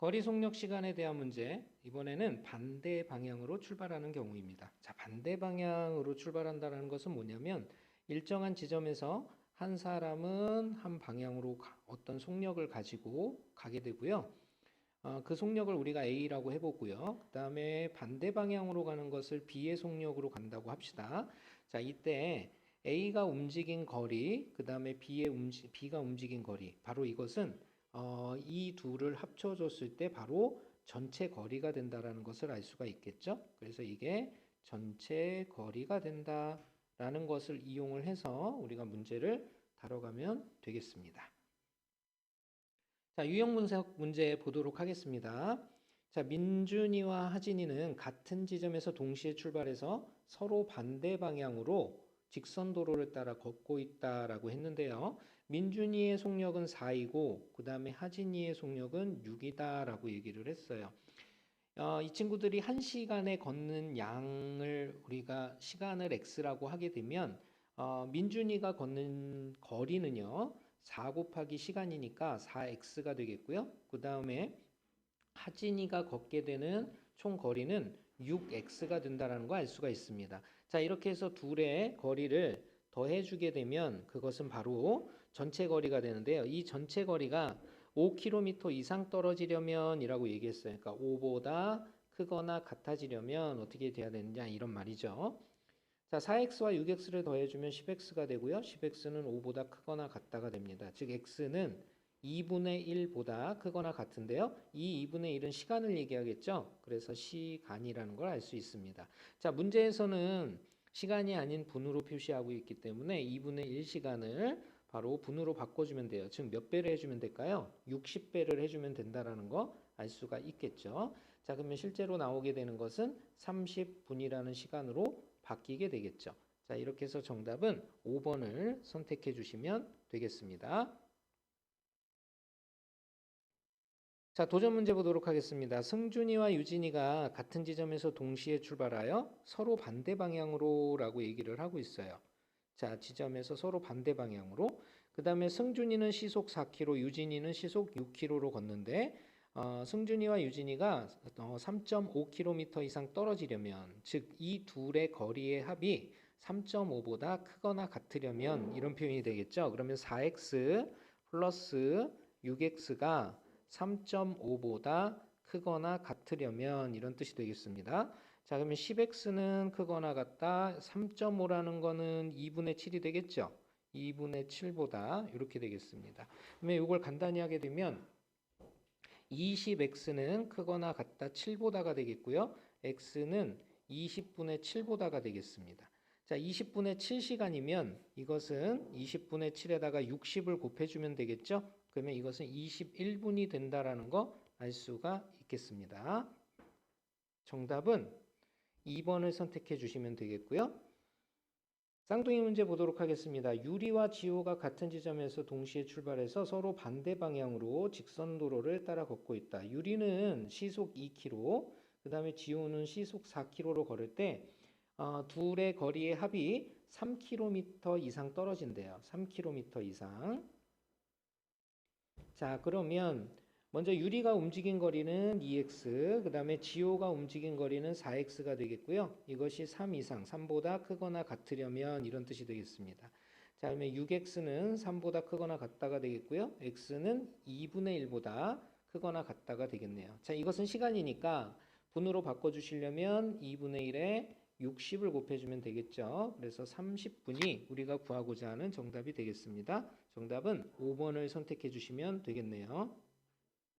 거리 속력 시간에 대한 문제, 이번에는 반대 방향으로 출발하는 경우입니다. 자, 반대 방향으로 출발한다는 것은 뭐냐면 일정한 지점에서 한 사람은 한 방향으로 어떤 속력을 가지고 가게 되고요. 그 속력을 우리가 A라고 해보고요. 그 다음에 반대 방향으로 가는 것을 B의 속력으로 간다고 합시다. 자, 이때 A가 움직인 거리, 그 다음에 B가 움직인 거리, 바로 이것은 이 둘을 합쳐줬을 때 바로 전체 거리가 된다라는 것을 알 수가 있겠죠. 그래서 이게 전체 거리가 된다라는 것을 이용을 해서 우리가 문제를 다뤄가면 되겠습니다. 자, 유형 분석 문제 보도록 하겠습니다. 자, 민준이와 하진이는 같은 지점에서 동시에 출발해서 서로 반대 방향으로 직선 도로를 따라 걷고 있다라고 했는데요. 민준이의 속력은 4이고 그 다음에 하진이의 속력은 6이다라고 얘기를 했어요. 이 친구들이 1시간에 걷는 양을 우리가 시간을 x라고 하게 되면 민준이가 걷는 거리는요. 4 곱하기 시간이니까 4x가 되겠고요. 그 다음에 하진이가 걷게 되는 총 거리는 6x가 된다는 거 알 수가 있습니다. 자, 이렇게 해서 둘의 거리를 더해주게 되면 그것은 바로 전체 거리가 되는데요. 이 전체 거리가 5km 이상 떨어지려면 이라고 얘기했어요. 그러니까 5보다 크거나 같아지려면 어떻게 돼야 되느냐 이런 말이죠. 자, 4x와 6x를 더해주면 10x가 되고요. 10x는 5보다 크거나 같다가 됩니다. 즉 x는 2분의 1보다 크거나 같은데요. 이 2분의 1은 시간을 얘기하겠죠. 그래서 시간이라는 걸 알 수 있습니다. 자, 문제에서는 시간이 아닌 분으로 표시하고 있기 때문에 2분의 1 시간을 바로 분으로 바꿔주면 돼요. 즉 몇 배를 해주면 될까요? 60배를 해주면 된다라는 거 알 수가 있겠죠. 자, 그러면 실제로 나오게 되는 것은 30분이라는 시간으로 바뀌게 되겠죠. 자, 이렇게 해서 정답은 5번을 선택해 주시면 되겠습니다. 자, 도전 문제 보도록 하겠습니다. 승준이와 유진이가 같은 지점에서 동시에 출발하여 서로 반대 방향으로 라고 얘기를 하고 있어요. 자, 지점에서 서로 반대 방향으로. 그 다음에 승준이는 시속 4km, 유진이는 시속 6km로 걷는데 승준이와 유진이가 3.5km 이상 떨어지려면, 즉 이 둘의 거리의 합이 3.5보다 크거나 같으려면 이런 표현이 되겠죠. 그러면 4x 플러스 6x가 3.5보다 크거나 같으려면 이런 뜻이 되겠습니다. 자, 그러면 10x는 크거나 같다. 3.5라는 거는 2분의 7이 되겠죠. 2분의 7보다 이렇게 되겠습니다. 그러면 이걸 간단히 하게 되면 20x는 크거나 같다 7보다가 되겠고요. x는 20분의 7보다가 되겠습니다. 자, 20분의 7시간이면 이것은 20분의 7에다가 60을 곱해주면 되겠죠. 그러면 이것은 21분이 된다라는 거 알 수가 있겠습니다. 정답은 2번을 선택해 주시면 되겠고요. 쌍둥이 문제 보도록 하겠습니다. 유리와 지호가 같은 지점에서 동시에 출발해서 서로 반대 방향으로 직선 도로를 따라 걷고 있다. 유리는 시속 2km, 그 다음에 지호는 시속 4km로 걸을 때 둘의 거리의 합이 3km 이상 떨어진대요. 3km 이상. 자, 그러면 먼저 유리가 움직인 거리는 2x, 그 다음에 지호가 움직인 거리는 4x가 되겠고요. 이것이 3 이상, 3보다 크거나 같으려면 이런 뜻이 되겠습니다. 자, 그러면 6x는 3보다 크거나 같다가 되겠고요. x는 2분의 1보다 크거나 같다가 되겠네요. 자, 이것은 시간이니까 분으로 바꿔주시려면 2분의 1에 60을 곱해주면 되겠죠. 그래서 30분이 우리가 구하고자 하는 정답이 되겠습니다. 정답은 5번을 선택해 주시면 되겠네요.